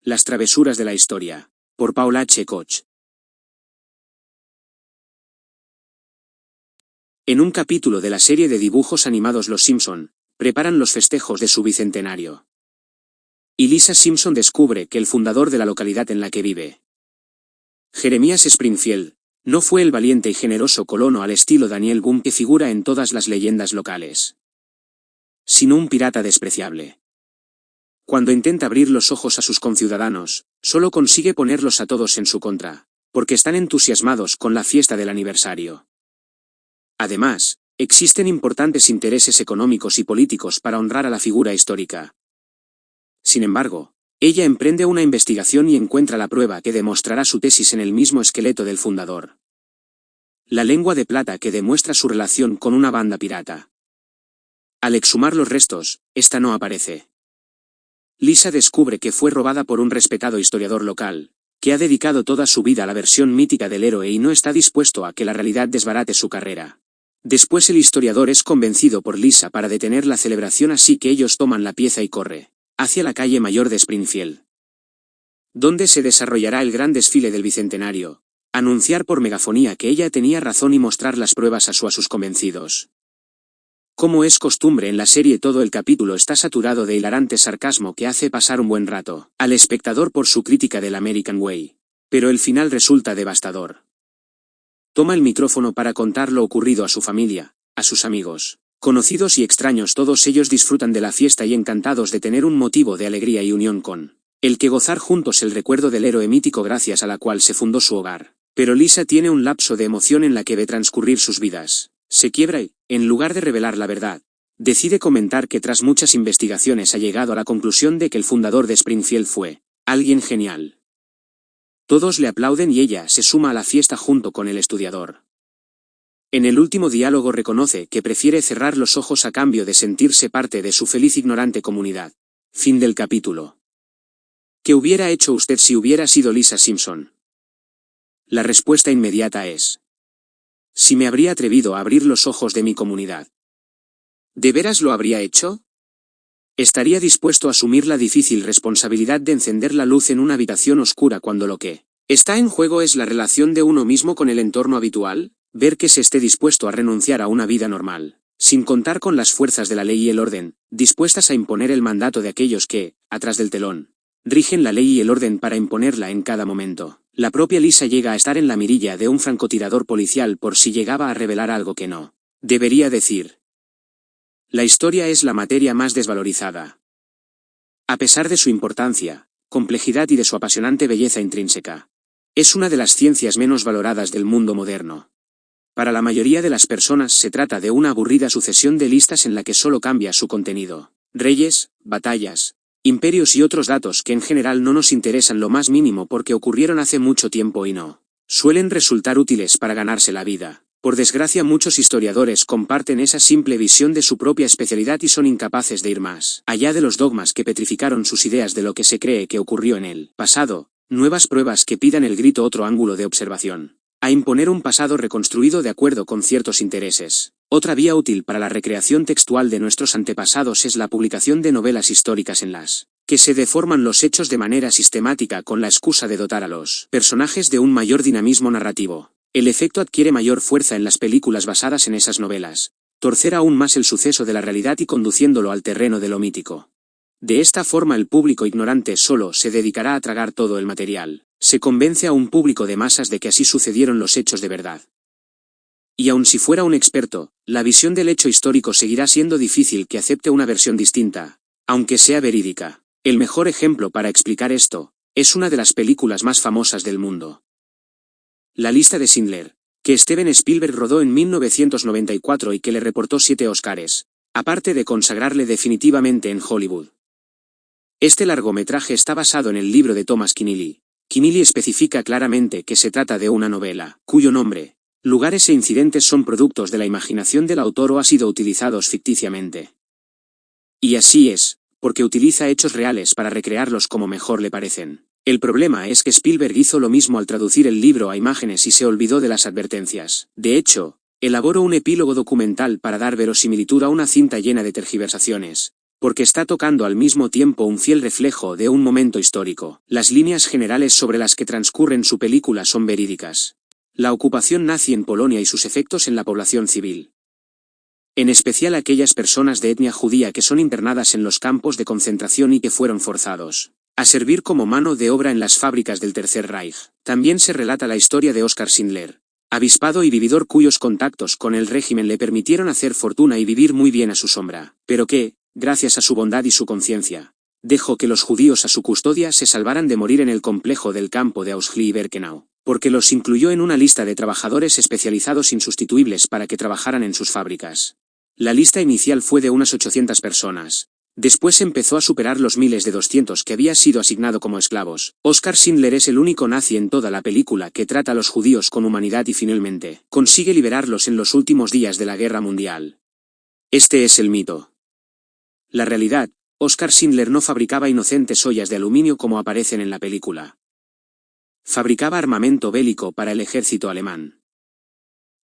Las travesuras de la historia. Por Paula H. Koch. En un capítulo de la serie de dibujos animados Los Simpson, preparan los festejos de su bicentenario. Y Lisa Simpson descubre que el fundador de la localidad en la que vive, Jeremías Springfield, no fue el valiente y generoso colono al estilo Daniel Boone que figura en todas las leyendas locales, sino un pirata despreciable. Cuando intenta abrir los ojos a sus conciudadanos, solo consigue ponerlos a todos en su contra, porque están entusiasmados con la fiesta del aniversario. Además, existen importantes intereses económicos y políticos para honrar a la figura histórica. Sin embargo, ella emprende una investigación y encuentra la prueba que demostrará su tesis en el mismo esqueleto del fundador. La lengua de plata que demuestra su relación con una banda pirata. Al exhumar los restos, esta no aparece. Lisa descubre que fue robada por un respetado historiador local, que ha dedicado toda su vida a la versión mítica del héroe y no está dispuesto a que la realidad desbarate su carrera. Después el historiador es convencido por Lisa para detener la celebración, así que ellos toman la pieza y corre hacia la calle mayor de Springfield, donde se desarrollará el gran desfile del bicentenario, anunciar por megafonía que ella tenía razón y mostrar las pruebas a sus convencidos. Como es costumbre en la serie, todo el capítulo está saturado de hilarante sarcasmo que hace pasar un buen rato al espectador por su crítica del American Way. Pero el final resulta devastador. Toma el micrófono para contar lo ocurrido a su familia, a sus amigos, conocidos y extraños. Todos ellos disfrutan de la fiesta y encantados de tener un motivo de alegría y unión con el que gozar juntos el recuerdo del héroe mítico gracias a la cual se fundó su hogar. Pero Lisa tiene un lapso de emoción en la que ve transcurrir sus vidas. Se quiebra y, en lugar de revelar la verdad, decide comentar que tras muchas investigaciones ha llegado a la conclusión de que el fundador de Springfield fue alguien genial. Todos le aplauden y ella se suma a la fiesta junto con el estudiador. En el último diálogo reconoce que prefiere cerrar los ojos a cambio de sentirse parte de su feliz ignorante comunidad. Fin del capítulo. ¿Qué hubiera hecho usted si hubiera sido Lisa Simpson? La respuesta inmediata es: si me habría atrevido a abrir los ojos de mi comunidad. ¿De veras lo habría hecho? ¿Estaría dispuesto a asumir la difícil responsabilidad de encender la luz en una habitación oscura cuando lo que está en juego es la relación de uno mismo con el entorno habitual? Ver que se esté dispuesto a renunciar a una vida normal, sin contar con las fuerzas de la ley y el orden, dispuestas a imponer el mandato de aquellos que, atrás del telón, rigen la ley y el orden para imponerla en cada momento. La propia Lisa llega a estar en la mirilla de un francotirador policial por si llegaba a revelar algo que no debería decir. La historia es la materia más desvalorizada. A pesar de su importancia, complejidad y de su apasionante belleza intrínseca, es una de las ciencias menos valoradas del mundo moderno. Para la mayoría de las personas se trata de una aburrida sucesión de listas en la que solo cambia su contenido. Reyes, batallas, imperios y otros datos que en general no nos interesan lo más mínimo porque ocurrieron hace mucho tiempo y no suelen resultar útiles para ganarse la vida. Por desgracia, muchos historiadores comparten esa simple visión de su propia especialidad y son incapaces de ir más allá de los dogmas que petrificaron sus ideas de lo que se cree que ocurrió en el pasado. Nuevas pruebas que pidan el grito otro ángulo de observación. A imponer un pasado reconstruido de acuerdo con ciertos intereses. Otra vía útil para la recreación textual de nuestros antepasados es la publicación de novelas históricas en las que se deforman los hechos de manera sistemática con la excusa de dotar a los personajes de un mayor dinamismo narrativo. El efecto adquiere mayor fuerza en las películas basadas en esas novelas, torcer aún más el suceso de la realidad y conduciéndolo al terreno de lo mítico. De esta forma el público ignorante solo se dedicará a tragar todo el material. Se convence a un público de masas de que así sucedieron los hechos de verdad. Y aun si fuera un experto, la visión del hecho histórico seguirá siendo difícil que acepte una versión distinta, aunque sea verídica. El mejor ejemplo para explicar esto es una de las películas más famosas del mundo. La lista de Schindler, que Steven Spielberg rodó en 1994 y que le reportó 7 Óscares, aparte de consagrarle definitivamente en Hollywood. Este largometraje está basado en el libro de Thomas Keneally. Keneally especifica claramente que se trata de una novela, cuyo nombre, lugares e incidentes son productos de la imaginación del autor o ha sido utilizados ficticiamente. Y así es, porque utiliza hechos reales para recrearlos como mejor le parecen. El problema es que Spielberg hizo lo mismo al traducir el libro a imágenes y se olvidó de las advertencias. De hecho, elaboró un epílogo documental para dar verosimilitud a una cinta llena de tergiversaciones, porque está tocando al mismo tiempo un fiel reflejo de un momento histórico. Las líneas generales sobre las que transcurren su película son verídicas. La ocupación nazi en Polonia y sus efectos en la población civil. En especial aquellas personas de etnia judía que son internadas en los campos de concentración y que fueron forzados a servir como mano de obra en las fábricas del Tercer Reich. También se relata la historia de Oskar Schindler, avispado y vividor cuyos contactos con el régimen le permitieron hacer fortuna y vivir muy bien a su sombra, pero que, gracias a su bondad y su conciencia, dejó que los judíos a su custodia se salvaran de morir en el complejo del campo de Auschwitz y Birkenau, porque los incluyó en una lista de trabajadores especializados insustituibles para que trabajaran en sus fábricas. La lista inicial fue de unas 800 personas. Después empezó a superar los miles de 200 que había sido asignado como esclavos. Oskar Schindler es el único nazi en toda la película que trata a los judíos con humanidad y finalmente consigue liberarlos en los últimos días de la Guerra Mundial. Este es el mito. La realidad, Oskar Schindler no fabricaba inocentes ollas de aluminio como aparecen en la película. Fabricaba armamento bélico para el ejército alemán.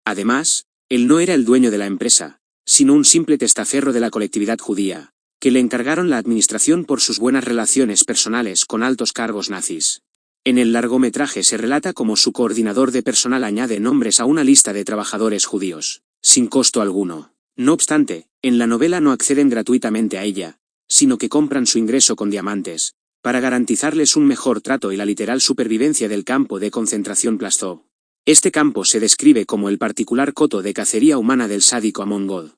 Además, él no era el dueño de la empresa, sino un simple testaferro de la colectividad judía, que le encargaron la administración por sus buenas relaciones personales con altos cargos nazis. En el largometraje se relata cómo su coordinador de personal añade nombres a una lista de trabajadores judíos, sin costo alguno. No obstante, en la novela no acceden gratuitamente a ella, sino que compran su ingreso con diamantes, para garantizarles un mejor trato y la literal supervivencia del campo de concentración Plastov. Este campo se describe como el particular coto de cacería humana del sádico Amon God.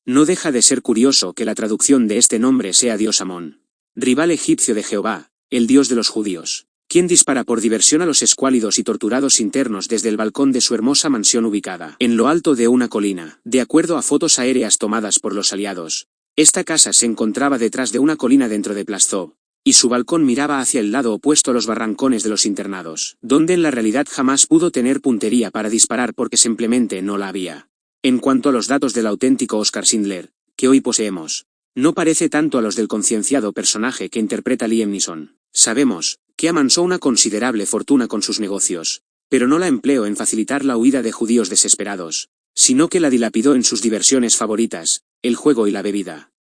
No deja de ser curioso que la traducción de este nombre sea Dios Amón, rival egipcio de Jehová, el Dios de los judíos, quien dispara por diversión a los escuálidos y torturados internos desde el balcón de su hermosa mansión ubicada en lo alto de una colina. De acuerdo a fotos aéreas tomadas por los aliados, esta casa se encontraba detrás de una colina dentro de Plastov, y su balcón miraba hacia el lado opuesto a los barrancones de los internados, donde en la realidad jamás pudo tener puntería para disparar porque simplemente no la había. En cuanto a los datos del auténtico Oskar Schindler, que hoy poseemos, no parece tanto a los del concienciado personaje que interpreta Liam Neeson. Sabemos que amansó una considerable fortuna con sus negocios, pero no la empleó en facilitar la huida de judíos desesperados, sino que la dilapidó en sus diversiones favoritas, el juego y la bebida.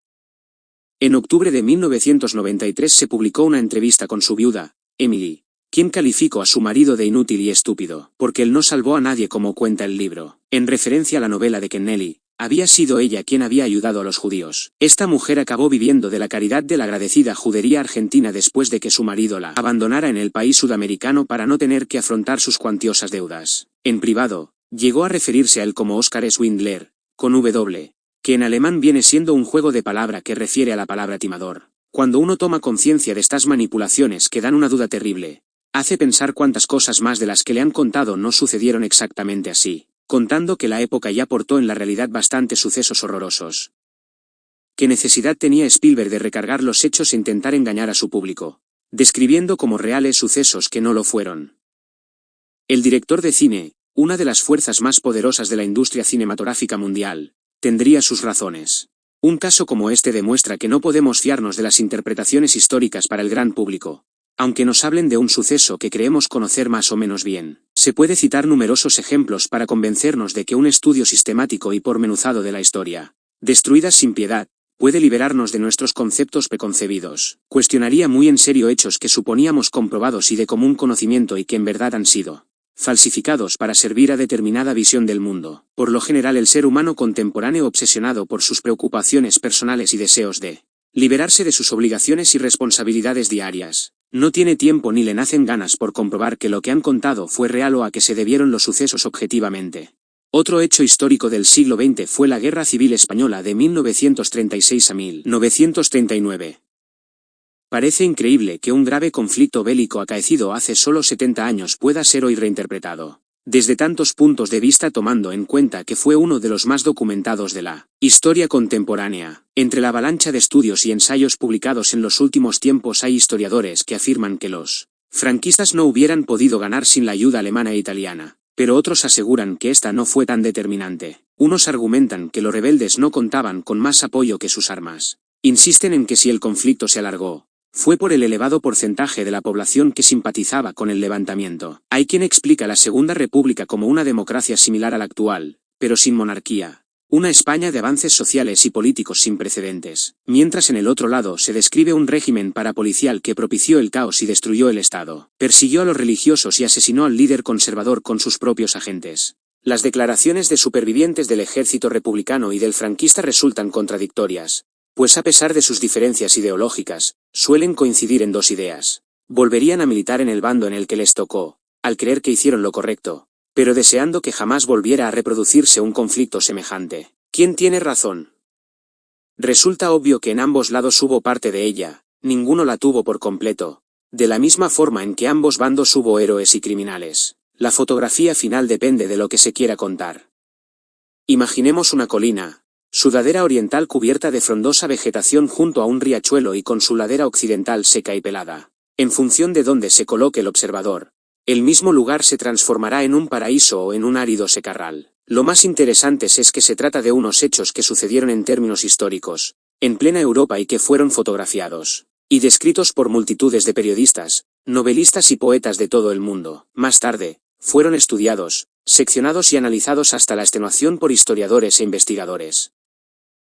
En octubre de 1993 se publicó una entrevista con su viuda, Emily, quien calificó a su marido de inútil y estúpido, porque él no salvó a nadie como cuenta el libro, en referencia a la novela de que Nelly había sido ella quien había ayudado a los judíos. Esta mujer acabó viviendo de la caridad de la agradecida judería argentina después de que su marido la abandonara en el país sudamericano para no tener que afrontar sus cuantiosas deudas. En privado, llegó a referirse a él como Oskar Schwindler, con W, que en alemán viene siendo un juego de palabra que refiere a la palabra timador. Cuando uno toma conciencia de estas manipulaciones que dan una duda terrible, hace pensar cuántas cosas más de las que le han contado no sucedieron exactamente así, contando que la época ya portó en la realidad bastantes sucesos horrorosos. ¿Qué necesidad tenía Spielberg de recargar los hechos e intentar engañar a su público, describiendo como reales sucesos que no lo fueron? El director de cine, una de las fuerzas más poderosas de la industria cinematográfica mundial, tendría sus razones. Un caso como este demuestra que no podemos fiarnos de las interpretaciones históricas para el gran público. Aunque nos hablen de un suceso que creemos conocer más o menos bien, se puede citar numerosos ejemplos para convencernos de que un estudio sistemático y pormenuzado de la historia, destruida sin piedad, puede liberarnos de nuestros conceptos preconcebidos. Cuestionaría muy en serio hechos que suponíamos comprobados y de común conocimiento y que en verdad han sido falsificados para servir a determinada visión del mundo. Por lo general el ser humano contemporáneo obsesionado por sus preocupaciones personales y deseos de liberarse de sus obligaciones y responsabilidades diarias, no tiene tiempo ni le nacen ganas por comprobar que lo que han contado fue real o a que se debieron los sucesos objetivamente. Otro hecho histórico del siglo XX fue la Guerra Civil Española de 1936 a 1939. Parece increíble que un grave conflicto bélico acaecido hace solo 70 años pueda ser hoy reinterpretado, desde tantos puntos de vista tomando en cuenta que fue uno de los más documentados de la historia contemporánea. Entre la avalancha de estudios y ensayos publicados en los últimos tiempos hay historiadores que afirman que los franquistas no hubieran podido ganar sin la ayuda alemana e italiana, pero otros aseguran que esta no fue tan determinante. Unos argumentan que los rebeldes no contaban con más apoyo que sus armas. Insisten en que si el conflicto se alargó, fue por el elevado porcentaje de la población que simpatizaba con el levantamiento. Hay quien explica la Segunda República como una democracia similar a la actual, pero sin monarquía, Una España de avances sociales y políticos sin precedentes, mientras en el otro lado se describe un régimen parapolicial que propició el caos y destruyó el Estado, persiguió a los religiosos y asesinó al líder conservador con sus propios agentes. Las declaraciones de supervivientes del ejército republicano y del franquista resultan contradictorias, pues a pesar de sus diferencias ideológicas, suelen coincidir en dos ideas. Volverían a militar en el bando en el que les tocó, al creer que hicieron lo correcto, pero deseando que jamás volviera a reproducirse un conflicto semejante. ¿Quién tiene razón? Resulta obvio que en ambos lados hubo parte de ella, ninguno la tuvo por completo, de la misma forma en que ambos bandos hubo héroes y criminales. La fotografía final depende de lo que se quiera contar. Imaginemos una colina, su ladera oriental cubierta de frondosa vegetación junto a un riachuelo y con su ladera occidental seca y pelada. En función de dónde se coloque el observador, el mismo lugar se transformará en un paraíso o en un árido secarral. Lo más interesante es que se trata de unos hechos que sucedieron en términos históricos, en plena Europa y que fueron fotografiados y descritos por multitudes de periodistas, novelistas y poetas de todo el mundo. Más tarde, fueron estudiados, seccionados y analizados hasta la extenuación por historiadores e investigadores.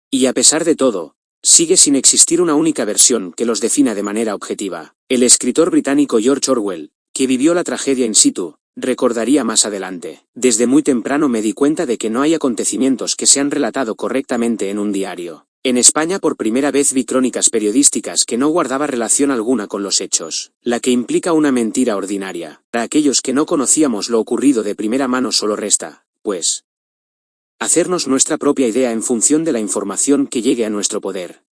Y a pesar de todo, sigue sin existir una única versión que los defina de manera objetiva. El escritor británico George Orwell, que vivió la tragedia in situ, recordaría más adelante: desde muy temprano me di cuenta de que no hay acontecimientos que se han relatado correctamente en un diario. En España por primera vez vi crónicas periodísticas que no guardaba relación alguna con los hechos, la que implica una mentira ordinaria. Para aquellos que no conocíamos lo ocurrido de primera mano solo resta, pues, hacernos nuestra propia idea en función de la información que llegue a nuestro poder.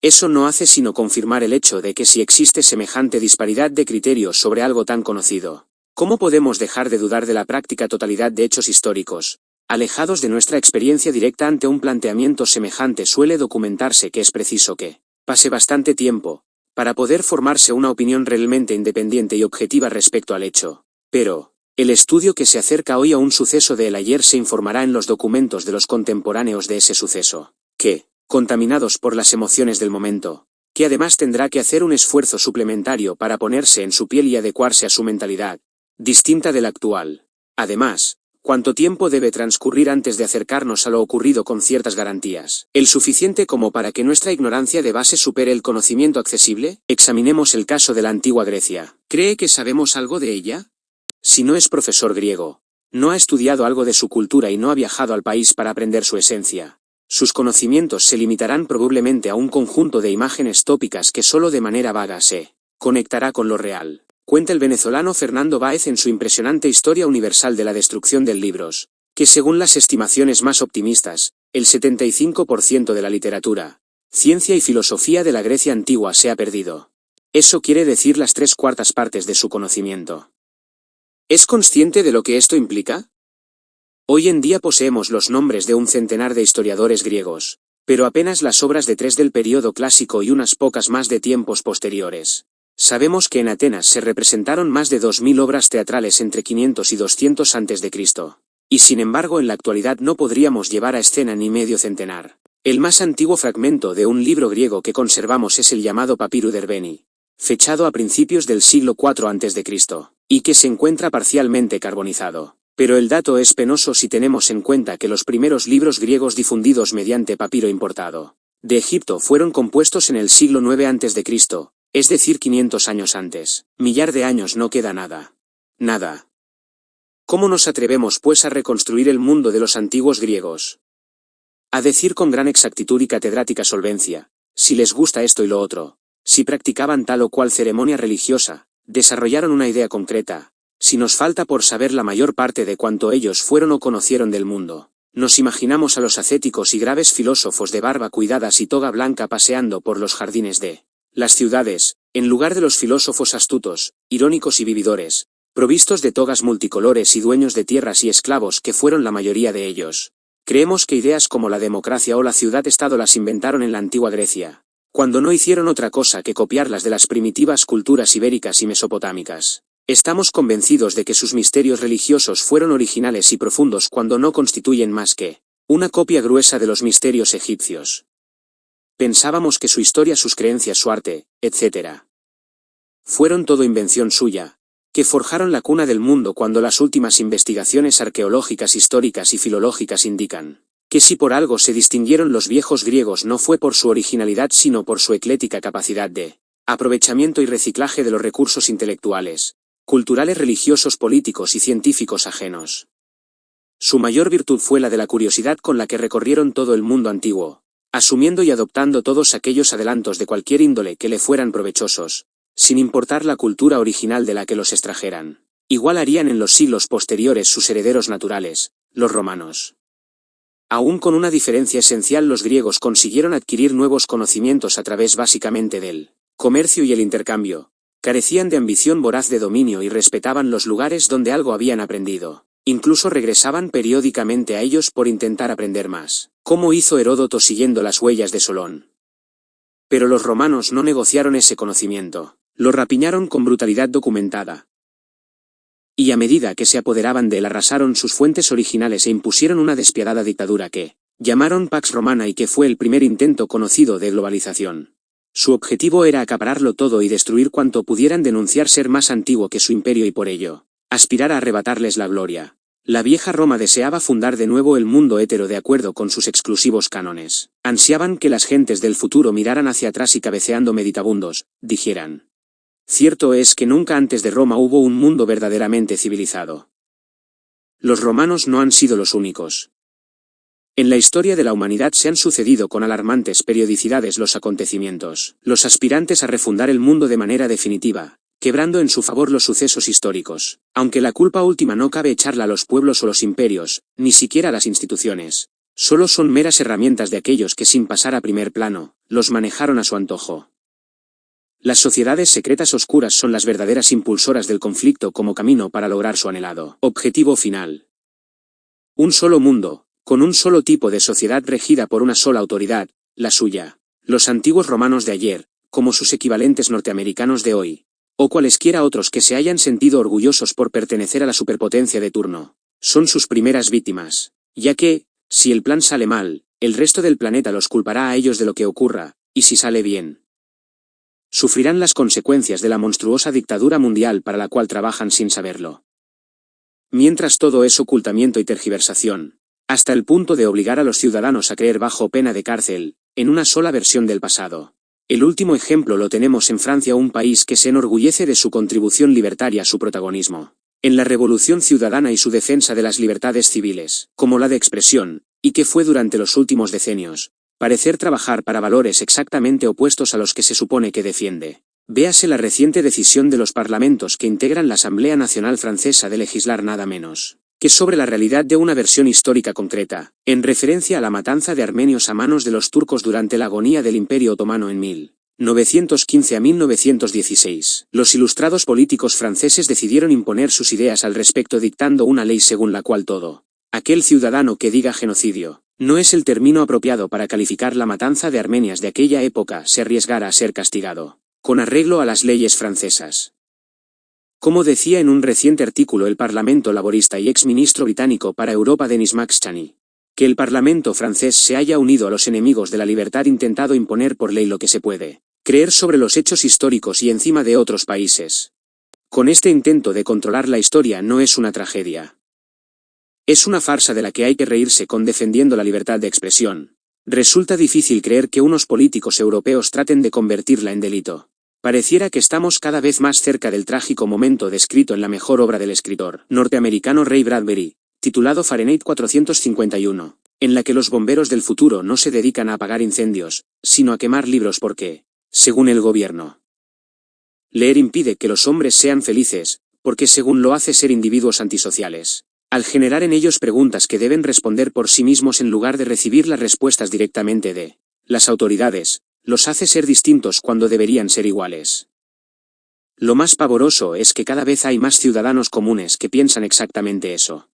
Eso no hace sino confirmar el hecho de que si existe semejante disparidad de criterios sobre algo tan conocido, ¿cómo podemos dejar de dudar de la práctica totalidad de hechos históricos, alejados de nuestra experiencia directa? Ante un planteamiento semejante suele documentarse que es preciso que pase bastante tiempo para poder formarse una opinión realmente independiente y objetiva respecto al hecho. Pero, el estudio que se acerca hoy a un suceso del ayer se informará en los documentos de los contemporáneos de ese suceso, que, contaminados por las emociones del momento, que además tendrá que hacer un esfuerzo suplementario para ponerse en su piel y adecuarse a su mentalidad, distinta de la actual. Además, ¿cuánto tiempo debe transcurrir antes de acercarnos a lo ocurrido con ciertas garantías? ¿El suficiente como para que nuestra ignorancia de base supere el conocimiento accesible? Examinemos el caso de la antigua Grecia. ¿Cree que sabemos algo de ella? Si no es profesor griego, no ha estudiado algo de su cultura y no ha viajado al país para aprender su esencia, sus conocimientos se limitarán probablemente a un conjunto de imágenes tópicas que solo de manera vaga se conectará con lo real. Cuenta el venezolano Fernando Báez en su impresionante Historia Universal de la Destrucción de Libros, que según las estimaciones más optimistas, el 75% de la literatura, ciencia y filosofía de la Grecia antigua se ha perdido. Eso quiere decir las 3/4 partes de su conocimiento. ¿Es consciente de lo que esto implica? Hoy en día poseemos los nombres de un centenar de historiadores griegos, pero apenas las obras de 3 del período clásico y unas pocas más de tiempos posteriores. Sabemos que en Atenas se representaron más de 2000 obras teatrales entre 500 y 200 a.C., y sin embargo en la actualidad no podríamos llevar a escena ni medio centenar. El más antiguo fragmento de un libro griego que conservamos es el llamado Papiro Derbeni, fechado a principios del siglo IV a.C., y que se encuentra parcialmente carbonizado. Pero el dato es penoso si tenemos en cuenta que los primeros libros griegos difundidos mediante papiro importado de Egipto fueron compuestos en el siglo IX a.C., es decir 500 años antes. Millar de años no queda nada. Nada. ¿Cómo nos atrevemos pues a reconstruir el mundo de los antiguos griegos? A decir con gran exactitud y catedrática solvencia, si les gusta esto y lo otro, si practicaban tal o cual ceremonia religiosa, desarrollaron una idea concreta, si nos falta por saber la mayor parte de cuanto ellos fueron o conocieron del mundo, nos imaginamos a los ascéticos y graves filósofos de barba cuidadas y toga blanca paseando por los jardines de las ciudades, en lugar de los filósofos astutos, irónicos y vividores, provistos de togas multicolores y dueños de tierras y esclavos que fueron la mayoría de ellos. Creemos que ideas como la democracia o la ciudad-estado las inventaron en la antigua Grecia, cuando no hicieron otra cosa que copiarlas de las primitivas culturas ibéricas y mesopotámicas. Estamos convencidos de que sus misterios religiosos fueron originales y profundos cuando no constituyen más que una copia gruesa de los misterios egipcios. Pensábamos que su historia, sus creencias, su arte, etc., fueron todo invención suya, que forjaron la cuna del mundo cuando las últimas investigaciones arqueológicas, históricas y filológicas indican Que si por algo se distinguieron los viejos griegos no fue por su originalidad sino por su ecléctica capacidad de aprovechamiento y reciclaje de los recursos intelectuales, culturales, religiosos, políticos y científicos ajenos. Su mayor virtud fue la de la curiosidad con la que recorrieron todo el mundo antiguo, asumiendo y adoptando todos aquellos adelantos de cualquier índole que le fueran provechosos, sin importar la cultura original de la que los extrajeran. Igual harían en los siglos posteriores sus herederos naturales, los romanos. Aún con una diferencia esencial, los griegos consiguieron adquirir nuevos conocimientos a través básicamente del comercio y el intercambio, carecían de ambición voraz de dominio y respetaban los lugares donde algo habían aprendido. Incluso regresaban periódicamente a ellos por intentar aprender más, como hizo Heródoto siguiendo las huellas de Solón. Pero los romanos no negociaron ese conocimiento, lo rapiñaron con brutalidad documentada. Y a medida que se apoderaban de él arrasaron sus fuentes originales e impusieron una despiadada dictadura que llamaron Pax Romana y que fue el primer intento conocido de globalización. Su objetivo era acapararlo todo y destruir cuanto pudieran denunciar ser más antiguo que su imperio y por ello aspirar a arrebatarles la gloria. La vieja Roma deseaba fundar de nuevo el mundo hétero de acuerdo con sus exclusivos cánones. Ansiaban que las gentes del futuro miraran hacia atrás y cabeceando meditabundos, dijeran: cierto es que nunca antes de Roma hubo un mundo verdaderamente civilizado. Los romanos no han sido los únicos. En la historia de la humanidad se han sucedido con alarmantes periodicidades los acontecimientos, los aspirantes a refundar el mundo de manera definitiva, quebrando en su favor los sucesos históricos, aunque la culpa última no cabe echarla a los pueblos o los imperios, ni siquiera a las instituciones. Solo son meras herramientas de aquellos que sin pasar a primer plano, los manejaron a su antojo. Las sociedades secretas oscuras son las verdaderas impulsoras del conflicto como camino para lograr su anhelado objetivo final. Un solo mundo, con un solo tipo de sociedad regida por una sola autoridad, la suya. Los antiguos romanos de ayer, como sus equivalentes norteamericanos de hoy, o cualesquiera otros que se hayan sentido orgullosos por pertenecer a la superpotencia de turno, son sus primeras víctimas, ya que, si el plan sale mal, el resto del planeta los culpará a ellos de lo que ocurra, y si sale bien, sufrirán las consecuencias de la monstruosa dictadura mundial para la cual trabajan sin saberlo. Mientras todo es ocultamiento y tergiversación, hasta el punto de obligar a los ciudadanos a creer bajo pena de cárcel, en una sola versión del pasado. El último ejemplo lo tenemos en Francia, un país que se enorgullece de su contribución libertaria a su protagonismo en la Revolución Ciudadana y su defensa de las libertades civiles, como la de expresión, y que fue durante los últimos decenios, parecer trabajar para valores exactamente opuestos a los que se supone que defiende. Véase la reciente decisión de los parlamentos que integran la Asamblea Nacional Francesa de legislar nada menos que sobre la realidad de una versión histórica concreta, en referencia a la matanza de armenios a manos de los turcos durante la agonía del Imperio Otomano en 1915 a 1916. Los ilustrados políticos franceses decidieron imponer sus ideas al respecto dictando una ley según la cual todo aquel ciudadano que diga genocidio no es el término apropiado para calificar la matanza de armenias de aquella época se arriesgara a ser castigado con arreglo a las leyes francesas. Como decía en un reciente artículo el Parlamento laborista y exministro británico para Europa Denis McStaney, que el Parlamento francés se haya unido a los enemigos de la libertad intentado imponer por ley lo que se puede creer sobre los hechos históricos y encima de otros países. Con este intento de controlar la historia no es una tragedia. Es una farsa de la que hay que reírse con defendiendo la libertad de expresión. Resulta difícil creer que unos políticos europeos traten de convertirla en delito. Pareciera que estamos cada vez más cerca del trágico momento descrito en la mejor obra del escritor norteamericano Ray Bradbury, titulado Fahrenheit 451, en la que los bomberos del futuro no se dedican a apagar incendios, sino a quemar libros porque, según el gobierno, leer impide que los hombres sean felices, porque según lo hace ser individuos antisociales, al generar en ellos preguntas que deben responder por sí mismos en lugar de recibir las respuestas directamente de las autoridades, los hace ser distintos cuando deberían ser iguales. Lo más pavoroso es que cada vez hay más ciudadanos comunes que piensan exactamente eso.